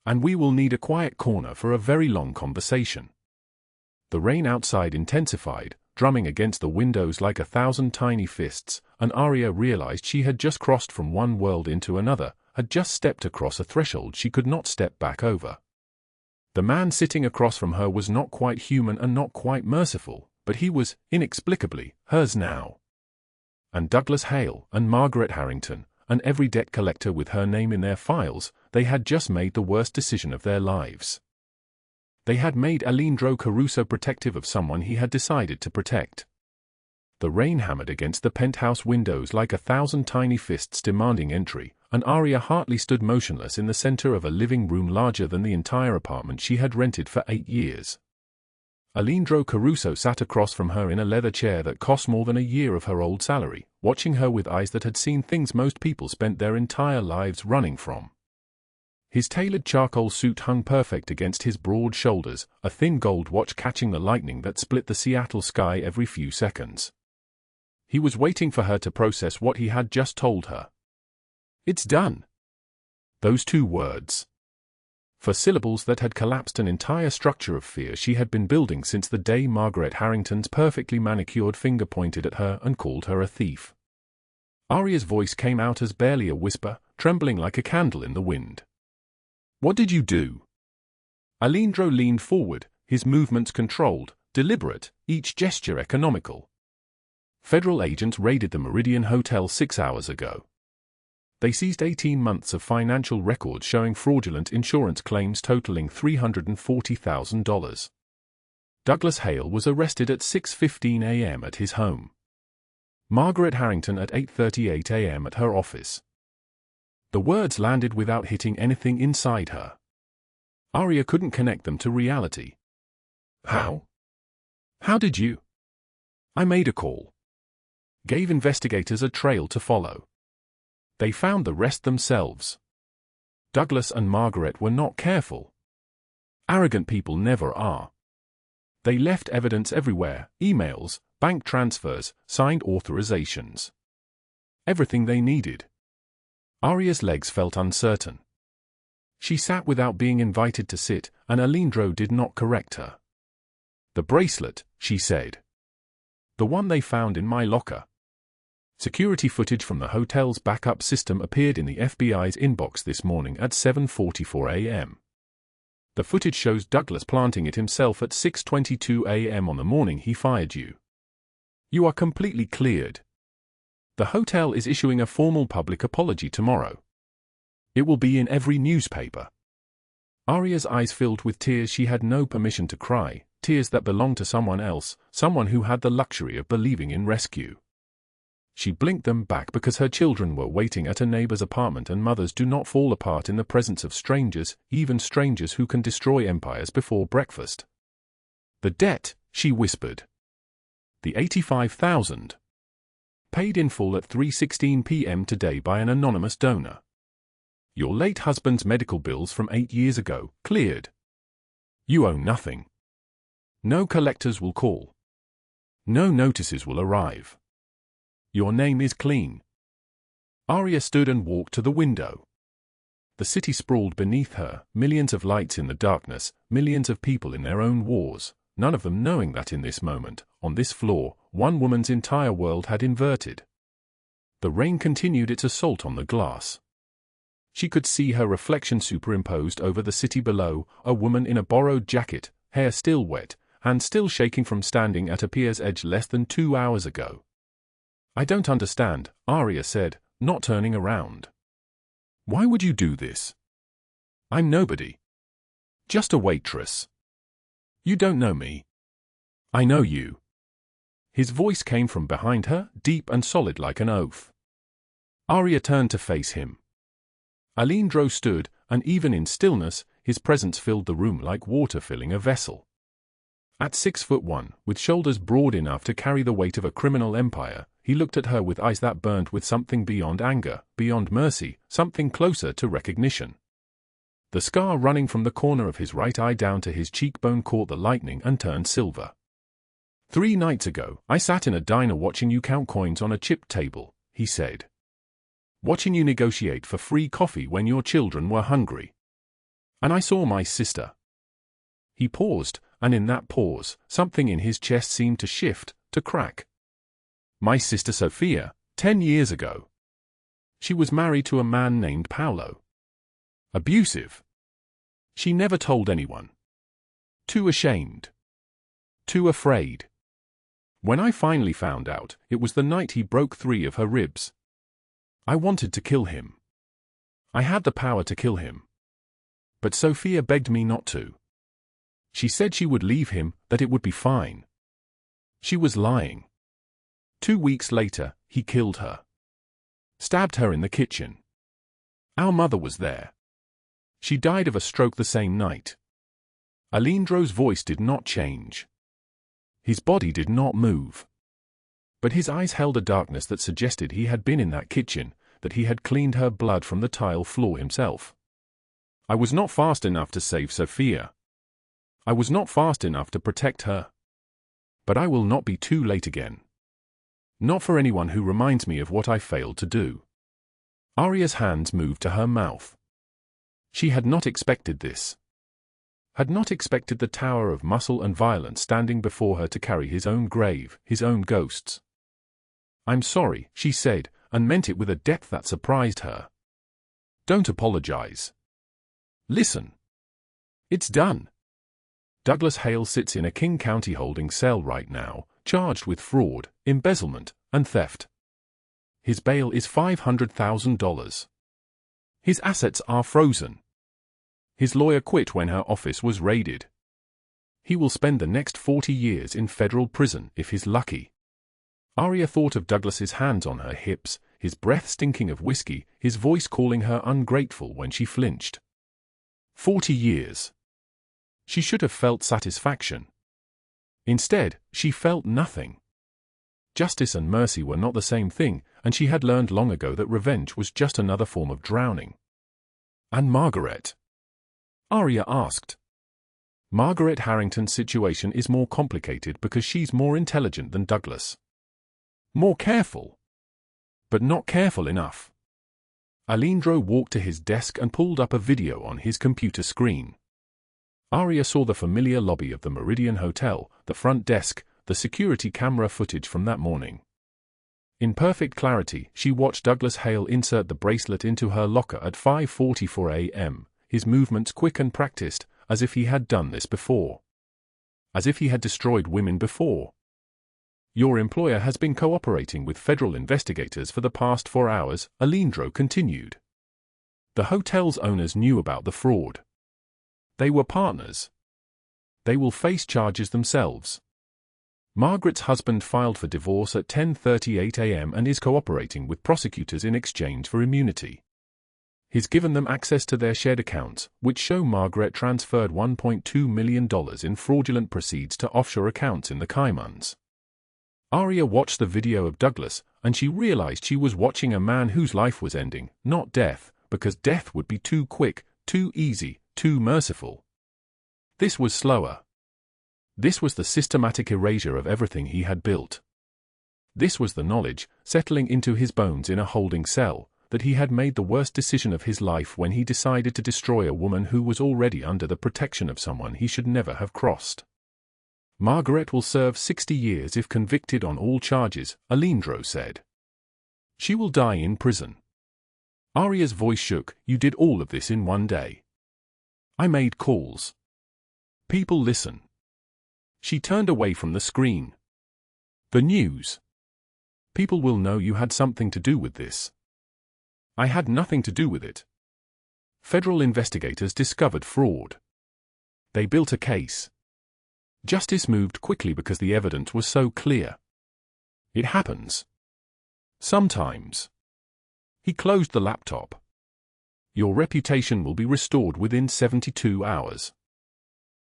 [SPEAKER 1] And we will need a quiet corner for a very long conversation." The rain outside intensified, drumming against the windows like 1,000 tiny fists, and Aria realized she had just crossed from one world into another, had just stepped across a threshold she could not step back over. The man sitting across from her was not quite human and not quite merciful, but he was, inexplicably, hers now. And Douglas Hale, and Margaret Harrington, and every debt collector with her name in their files, they had just made the worst decision of their lives. They had made Alejandro Caruso protective of someone he had decided to protect. The rain hammered against the penthouse windows like 1,000 tiny fists demanding entry, and Aria Hartley stood motionless in the center of a living room larger than the entire apartment she had rented for 8 years. Alejandro Caruso sat across from her in a leather chair that cost more than a year of her old salary, watching her with eyes that had seen things most people spent their entire lives running from. His tailored charcoal suit hung perfect against his broad shoulders, a thin gold watch catching the lightning that split the Seattle sky every few seconds. He was waiting for her to process what he had just told her. "It's done." Those 2 words. For syllables that had collapsed an entire structure of fear she had been building since the day Margaret Harrington's perfectly manicured finger pointed at her and called her a thief. Aria's voice came out as barely a whisper, trembling like a candle in the wind. "What did you do?" Alejandro leaned forward, his movements controlled, deliberate, each gesture economical. "Federal agents raided the Meridian Hotel 6 hours ago. They seized 18 months of financial records showing fraudulent insurance claims totaling $340,000. Douglas Hale was arrested at 6:15 a.m. at his home. Margaret Harrington at 8:38 a.m. at her office." The words landed without hitting anything inside her. Aria couldn't connect them to reality. "How? How did you?" "I made a call. Gave investigators a trail to follow. They found the rest themselves. Douglas and Margaret were not careful. Arrogant people never are. They left evidence everywhere, emails, bank transfers, signed authorizations. Everything they needed." Aria's legs felt uncertain. She sat without being invited to sit, and Alejandro did not correct her. "The bracelet," she said. "The one they found in my locker." Security footage from the hotel's backup system appeared in the FBI's inbox this morning at 7:44 a.m. The footage shows Douglas planting it himself at 6:22 a.m. on the morning he fired you. "You are completely cleared. The hotel is issuing a formal public apology tomorrow. It will be in every newspaper." Aria's eyes filled with tears she had no permission to cry, tears that belonged to someone else, someone who had the luxury of believing in rescue. She blinked them back because her children were waiting at a neighbor's apartment, and mothers do not fall apart in the presence of strangers, even strangers who can destroy empires before breakfast. "The debt," she whispered. "The $85,000. Paid in full at 3:16 p.m. today by an anonymous donor. Your late husband's medical bills from 8 years ago, cleared. You owe nothing. No collectors will call. No notices will arrive. Your name is clean." Aria stood and walked to the window. The city sprawled beneath her, millions of lights in the darkness, millions of people in their own wars, none of them knowing that in this moment, on this floor, one woman's entire world had inverted. The rain continued its assault on the glass. She could see her reflection superimposed over the city below, a woman in a borrowed jacket, hair still wet, hands still shaking from standing at a pier's edge less than 2 hours ago. "I don't understand," Aria said, not turning around. "Why would you do this? I'm nobody. Just a waitress. You don't know me. I know you." His voice came from behind her, deep and solid like an oath. Aria turned to face him. Alejandro stood, and even in stillness, his presence filled the room like water filling a vessel. At 6'1", with shoulders broad enough to carry the weight of a criminal empire, he looked at her with eyes that burned with something beyond anger, beyond mercy, something closer to recognition. The scar running from the corner of his right eye down to his cheekbone caught the lightning and turned silver. 3 nights ago, I sat in a diner watching you count coins on a chip table, he said. Watching you negotiate for free coffee when your children were hungry. And I saw my sister. He paused, and in that pause, something in his chest seemed to shift, to crack. My sister Sophia, 10 years ago. She was married to a man named Paolo. Abusive. She never told anyone. Too ashamed. Too afraid. When I finally found out, it was the night he broke 3 of her ribs. I wanted to kill him. I had the power to kill him. But Sophia begged me not to. She said she would leave him, that it would be fine. She was lying. 2 weeks later, he killed her. Stabbed her in the kitchen. Our mother was there. She died of a stroke the same night. Alejandro's voice did not change. His body did not move. But his eyes held a darkness that suggested he had been in that kitchen, that he had cleaned her blood from the tile floor himself. I was not fast enough to save Sophia. I was not fast enough to protect her. But I will not be too late again. Not for anyone who reminds me of what I failed to do. Aria's hands moved to her mouth. She had not expected this. Had not expected the tower of muscle and violence standing before her to carry his own grave, his own ghosts. I'm sorry, she said, and meant it with a depth that surprised her. Don't apologize. Listen. It's done. Douglas Hale sits in a King County holding cell right now, charged with fraud, embezzlement, and theft. His bail is $500,000. His assets are frozen. His lawyer quit when her office was raided. He will spend the next 40 years in federal prison if he's lucky. Aria thought of Douglas's hands on her hips, his breath stinking of whiskey, his voice calling her ungrateful when she flinched. 40 years. She should have felt satisfaction. Instead, she felt nothing. Justice and mercy were not the same thing, and she had learned long ago that revenge was just another form of drowning. And Margaret? Aria asked. Margaret Harrington's situation is more complicated because she's more intelligent than Douglas. More careful. But not careful enough. Alejandro walked to his desk and pulled up a video on his computer screen. Aria saw the familiar lobby of the Meridian Hotel, the front desk, the security camera footage from that morning. In perfect clarity, she watched Douglas Hale insert the bracelet into her locker at 5:44 a.m., his movements quick and practiced, as if he had done this before. As if he had destroyed women before. Your employer has been cooperating with federal investigators for the past 4 hours, Alejandro continued. The hotel's owners knew about the fraud. They were partners. They will face charges themselves. Margaret's husband filed for divorce at 10:38 a.m. and is cooperating with prosecutors in exchange for immunity. He's given them access to their shared accounts, which show Margaret transferred $1.2 million in fraudulent proceeds to offshore accounts in the Caymans. Aria watched the video of Douglas, and she realized she was watching a man whose life was ending, not death, because death would be too quick, too easy, too merciful. This was slower. This was the systematic erasure of everything he had built. This was the knowledge, settling into his bones in a holding cell, that he had made the worst decision of his life when he decided to destroy a woman who was already under the protection of someone he should never have crossed. Margaret will serve 60 years if convicted on all charges, Alejandro said. She will die in prison. Aria's voice shook. You did all of this in one day. I made calls. People listen. She turned away from the screen. The news. People will know you had something to do with this. I had nothing to do with it. Federal investigators discovered fraud. They built a case. Justice moved quickly because the evidence was so clear. It happens. Sometimes. He closed the laptop. Your reputation will be restored within 72 hours.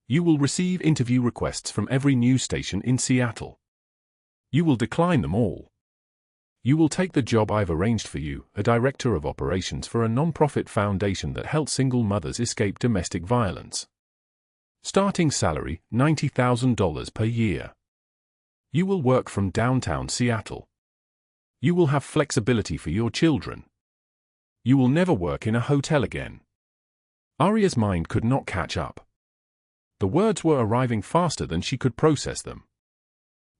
[SPEAKER 1] You will receive interview requests from every news station in Seattle. You will decline them all. You will take the job I've arranged for you, a director of operations for a non-profit foundation that helps single mothers escape domestic violence. Starting salary, $90,000 per year. You will work from downtown Seattle. You will have flexibility for your children. You will never work in a hotel again. Aria's mind could not catch up. The words were arriving faster than she could process them.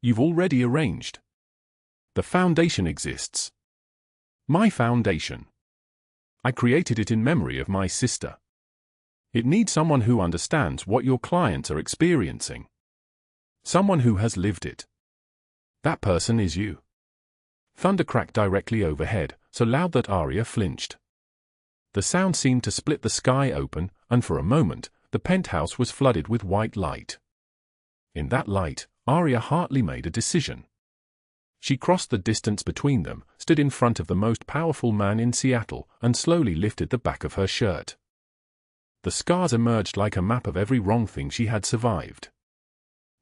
[SPEAKER 1] You've already arranged. The foundation exists. My foundation. I created it in memory of my sister. It needs someone who understands what your clients are experiencing. Someone who has lived it. That person is you. Thunder cracked directly overhead, so loud that Aria flinched. The sound seemed to split the sky open, and for a moment, The penthouse was flooded with white light. In that light, Aria hardly made a decision. She crossed the distance between them, stood in front of the most powerful man in Seattle, and slowly lifted the back of her shirt. The scars emerged like a map of every wrong thing she had survived.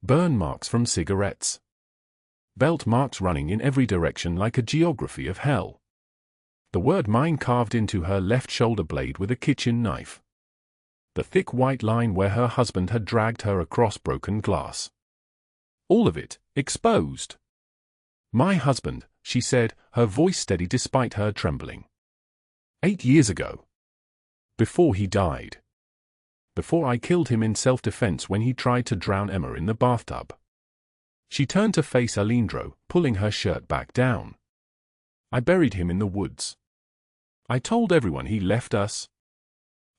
[SPEAKER 1] Burn marks from cigarettes. Belt marks running in every direction like a geography of hell. The word mine carved into her left shoulder blade with a kitchen knife. The thick white line where her husband had dragged her across broken glass. All of it, exposed. "My husband," she said, her voice steady despite her trembling. 8 years ago. Before he died. Before I killed him in self-defense when he tried to drown Emma in the bathtub. She turned to face Alindro, pulling her shirt back down. I buried him in the woods. I told everyone he left us.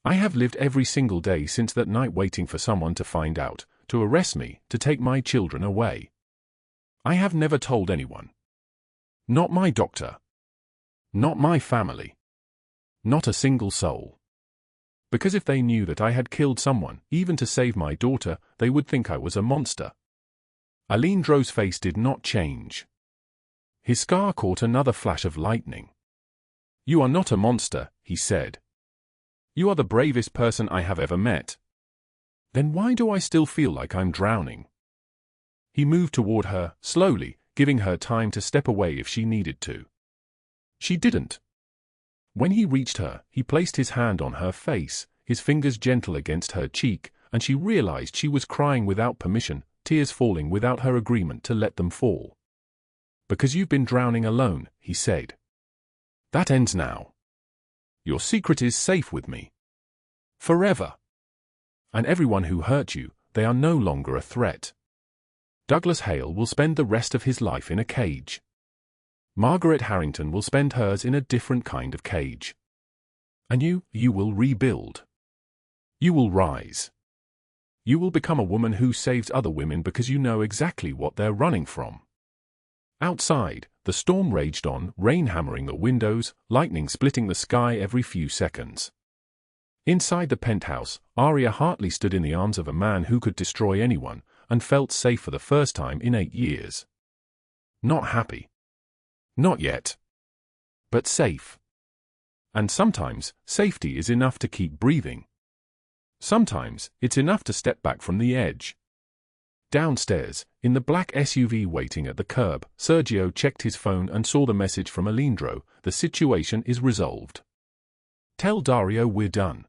[SPEAKER 1] I have lived every single day since that night waiting for someone to find out, to arrest me, to take my children away. I have never told anyone. Not my doctor. Not my family. Not a single soul. Because if they knew that I had killed someone, even to save my daughter, they would think I was a monster. Alindro's face did not change. His scar caught another flash of lightning. "You are not a monster," he said. "You are the bravest person I have ever met." "Then why do I still feel like I'm drowning?" He moved toward her, slowly, giving her time to step away if she needed to. She didn't. When he reached her, he placed his hand on her face, his fingers gentle against her cheek, and she realized she was crying without permission, tears falling without her agreement to let them fall. "Because you've been drowning alone," he said. "That ends now. Your secret is safe with me. Forever. And everyone who hurt you, they are no longer a threat. Douglas Hale will spend the rest of his life in a cage. Margaret Harrington will spend hers in a different kind of cage. And you will rebuild. You will rise. You will become a woman who saves other women because you know exactly what they're running from." Outside, the storm raged on, rain hammering the windows, lightning splitting the sky every few seconds. Inside the penthouse, Aria Hartley stood in the arms of a man who could destroy anyone, and felt safe for the first time in 8 years. Not happy. Not yet. But safe. And sometimes, safety is enough to keep breathing. Sometimes, it's enough to step back from the edge. Downstairs, in the black SUV waiting at the curb, Sergio checked his phone and saw the message from Alindro: "The situation is resolved. Tell Dario we're done."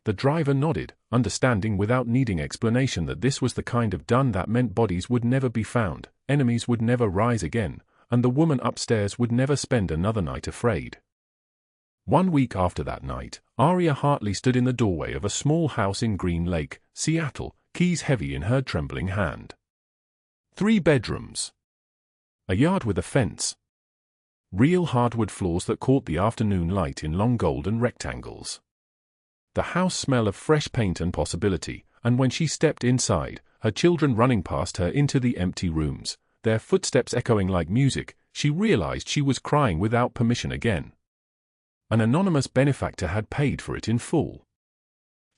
[SPEAKER 1] The driver nodded, understanding without needing explanation that this was the kind of done that meant bodies would never be found, enemies would never rise again, and the woman upstairs would never spend another night afraid. 1 week after that night, Aria Hartley stood in the doorway of a small house in Green Lake, Seattle, keys heavy in her trembling hand. 3 bedrooms. A yard with a fence. Real hardwood floors that caught the afternoon light in long golden rectangles. The house smell of fresh paint and possibility, and when she stepped inside, her children running past her into the empty rooms, their footsteps echoing like music, she realized she was crying without permission again. An anonymous benefactor had paid for it in full.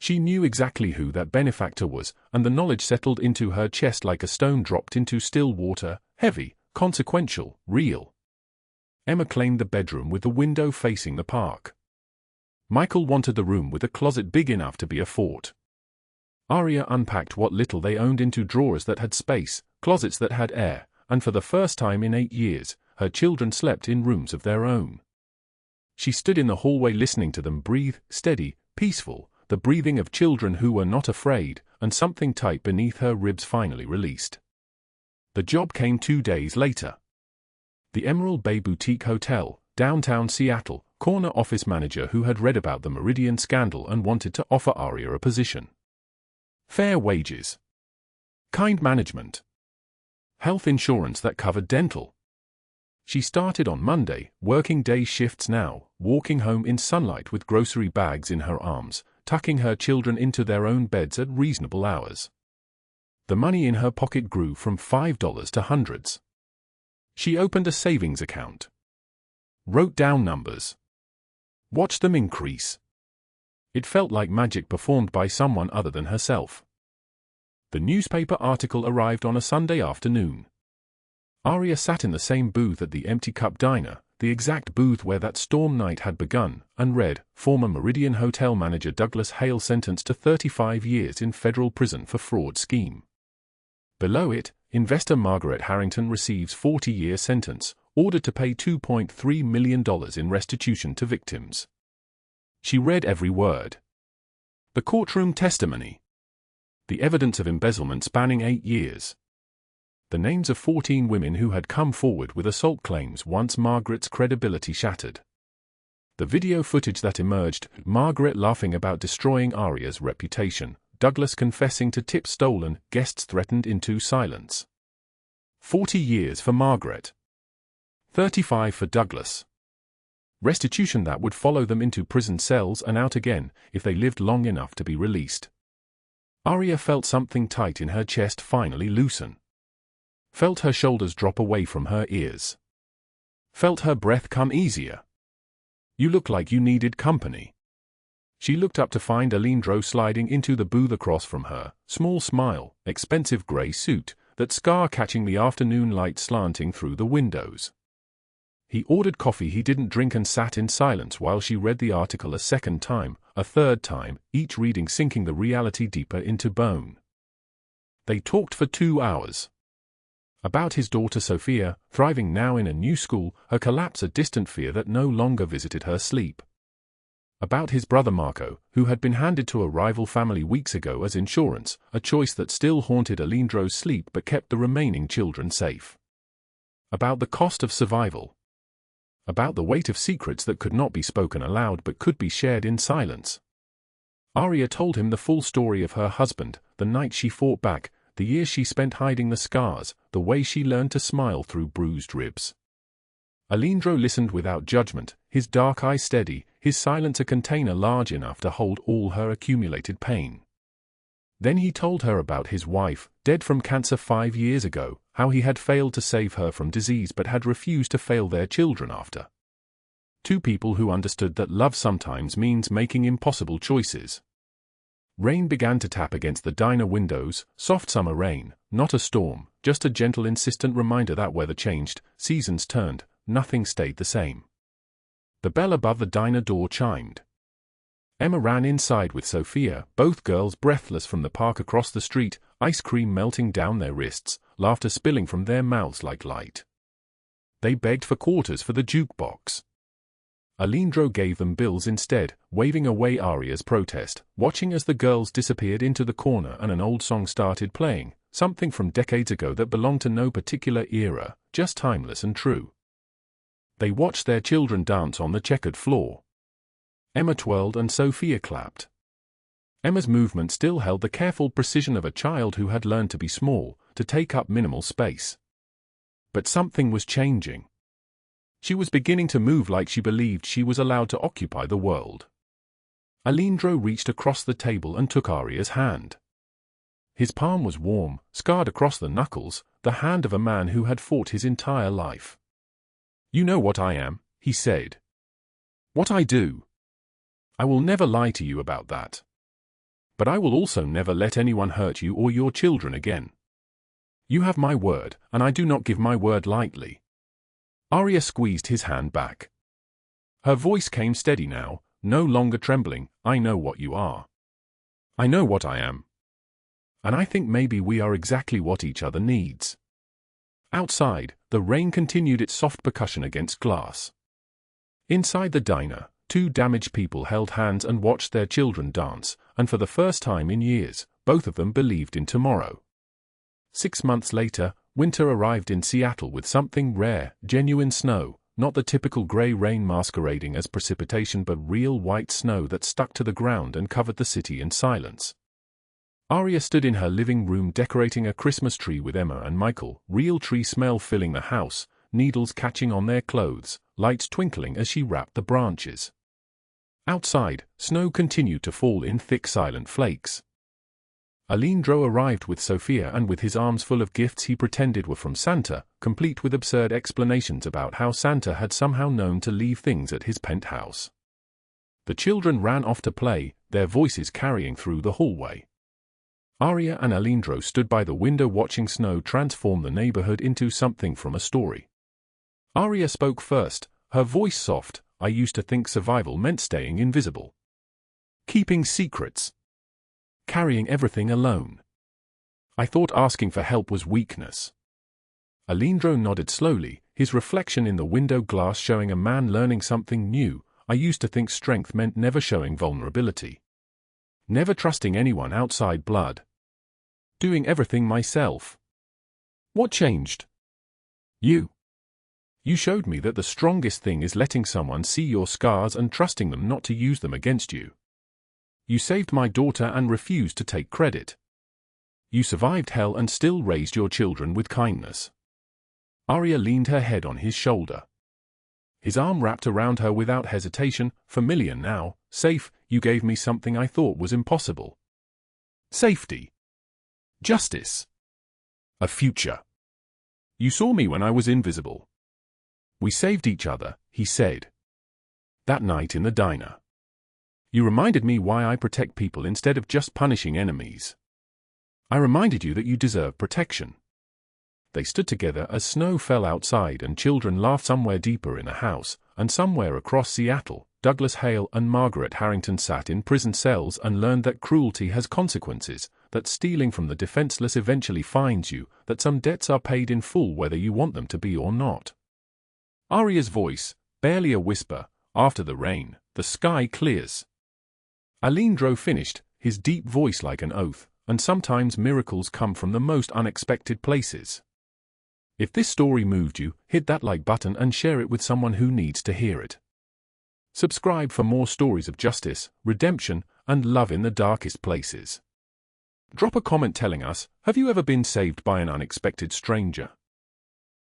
[SPEAKER 1] She knew exactly who that benefactor was, and the knowledge settled into her chest like a stone dropped into still water, heavy, consequential, real. Emma claimed the bedroom with the window facing the park. Michael wanted the room with a closet big enough to be a fort. Aria unpacked what little they owned into drawers that had space, closets that had air, and for the first time in 8 years, her children slept in rooms of their own. She stood in the hallway listening to them breathe, steady, peaceful, the breathing of children who were not afraid, and something tight beneath her ribs finally released. The job came 2 days later. The Emerald Bay Boutique Hotel, downtown Seattle, corner office manager who had read about the Meridian scandal and wanted to offer Aria a position. Fair wages. Kind management. Health insurance that covered dental. She started on Monday, working day shifts now, walking home in sunlight with grocery bags in her arms, tucking her children into their own beds at reasonable hours. The money in her pocket grew from $5 to hundreds. She opened a savings account. Wrote down numbers. Watched them increase. It felt like magic performed by someone other than herself. The newspaper article arrived on a Sunday afternoon. Aria sat in the same booth at the Empty Cup Diner, the exact booth where that storm night had begun, and read, former Meridian Hotel manager Douglas Hale sentenced to 35 years in federal prison for fraud scheme. Below it, investor Margaret Harrington receives 40-year sentence, ordered to pay $2.3 million in restitution to victims. She read every word. The courtroom testimony. The evidence of embezzlement spanning 8 years. The names of 14 women who had come forward with assault claims once Margaret's credibility shattered. The video footage that emerged, Margaret laughing about destroying Aria's reputation, Douglas confessing to tips stolen, guests threatened into silence. 40 years for Margaret. 35 for Douglas. Restitution that would follow them into prison cells and out again, if they lived long enough to be released. Aria felt something tight in her chest finally loosen. Felt her shoulders drop away from her ears. Felt her breath come easier. You look like you needed company. She looked up to find Alejandro sliding into the booth across from her, small smile, expensive grey suit, that scar catching the afternoon light slanting through the windows. He ordered coffee he didn't drink and sat in silence while she read the article a second time, a third time, each reading sinking the reality deeper into bone. They talked for 2 hours. About his daughter Sophia, thriving now in a new school, her collapse a distant fear that no longer visited her sleep. About his brother Marco, who had been handed to a rival family weeks ago as insurance, a choice that still haunted Alejandro's sleep but kept the remaining children safe. About the cost of survival. About the weight of secrets that could not be spoken aloud but could be shared in silence. Aria told him the full story of her husband, the night she fought back, the years she spent hiding the scars, the way she learned to smile through bruised ribs. Alejandro listened without judgment, his dark eyes steady, his silence a container large enough to hold all her accumulated pain. Then he told her about his wife, dead from cancer 5 years ago, how he had failed to save her from disease but had refused to fail their children after. 2 people who understood that love sometimes means making impossible choices. Rain began to tap against the diner windows, soft summer rain, not a storm, just a gentle insistent reminder that weather changed, seasons turned, nothing stayed the same. The bell above the diner door chimed. Emma ran inside with Sophia, both girls breathless from the park across the street, ice cream melting down their wrists, laughter spilling from their mouths like light. They begged for quarters for the jukebox. Alejandro gave them bills instead, waving away Aria's protest, watching as the girls disappeared into the corner and an old song started playing, something from decades ago that belonged to no particular era, just timeless and true. They watched their children dance on the checkered floor. Emma twirled and Sophia clapped. Emma's movement still held the careful precision of a child who had learned to be small, to take up minimal space. But something was changing. She was beginning to move like she believed she was allowed to occupy the world. Alejandro reached across the table and took Aria's hand. His palm was warm, scarred across the knuckles, the hand of a man who had fought his entire life. "You know what I am," he said. "What I do. I will never lie to you about that. But I will also never let anyone hurt you or your children again. You have my word, and I do not give my word lightly." Aria squeezed his hand back. Her voice came steady now, no longer trembling. "I know what you are. I know what I am. And I think maybe we are exactly what each other needs." Outside, the rain continued its soft percussion against glass. Inside the diner, 2 damaged people held hands and watched their children dance, and for the first time in years, both of them believed in tomorrow. 6 months later, winter arrived in Seattle with something rare, genuine snow, not the typical gray rain masquerading as precipitation but real white snow that stuck to the ground and covered the city in silence. Aria stood in her living room decorating a Christmas tree with Emma and Michael, real tree smell filling the house, needles catching on their clothes, lights twinkling as she wrapped the branches. Outside, snow continued to fall in thick silent flakes. Alejandro arrived with Sophia and with his arms full of gifts he pretended were from Santa, complete with absurd explanations about how Santa had somehow known to leave things at his penthouse. The children ran off to play, their voices carrying through the hallway. Aria and Alindro stood by the window watching snow transform the neighborhood into something from a story. Aria spoke first, her voice soft. I used to think survival meant staying invisible. Keeping secrets. Carrying everything alone. I thought asking for help was weakness. Alindro nodded slowly, his reflection in the window glass showing a man learning something new. I used to think strength meant never showing vulnerability. Never trusting anyone outside blood. Doing everything myself. What changed? You. You showed me that the strongest thing is letting someone see your scars and trusting them not to use them against you. You saved my daughter and refused to take credit. You survived hell and still raised your children with kindness. Aria leaned her head on his shoulder. His arm wrapped around her without hesitation, familiar now, safe. You gave me something I thought was impossible. Safety. Justice. A future. You saw me when I was invisible. We saved each other, he said. That night in the diner. You reminded me why I protect people instead of just punishing enemies. I reminded you that you deserve protection. They stood together as snow fell outside and children laughed. Somewhere deeper in a house, and somewhere across Seattle, Douglas Hale and Margaret Harrington sat in prison cells and learned that cruelty has consequences, that stealing from the defenseless eventually finds you, that some debts are paid in full whether you want them to be or not. Aria's voice, barely a whisper, after the rain, the sky clears. Alindro finished, his deep voice like an oath, and sometimes miracles come from the most unexpected places. If this story moved you, hit that like button and share it with someone who needs to hear it. Subscribe for more stories of justice, redemption, and love in the darkest places. Drop a comment telling us, have you ever been saved by an unexpected stranger?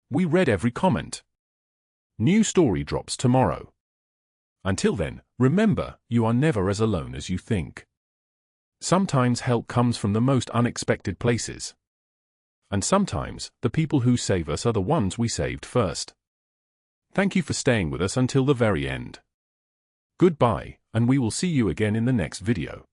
[SPEAKER 1] We read every comment. New story drops tomorrow. Until then, remember, you are never as alone as you think. Sometimes help comes from the most unexpected places. And sometimes, the people who save us are the ones we saved first. Thank you for staying with us until the very end. Goodbye, and we will see you again in the next video.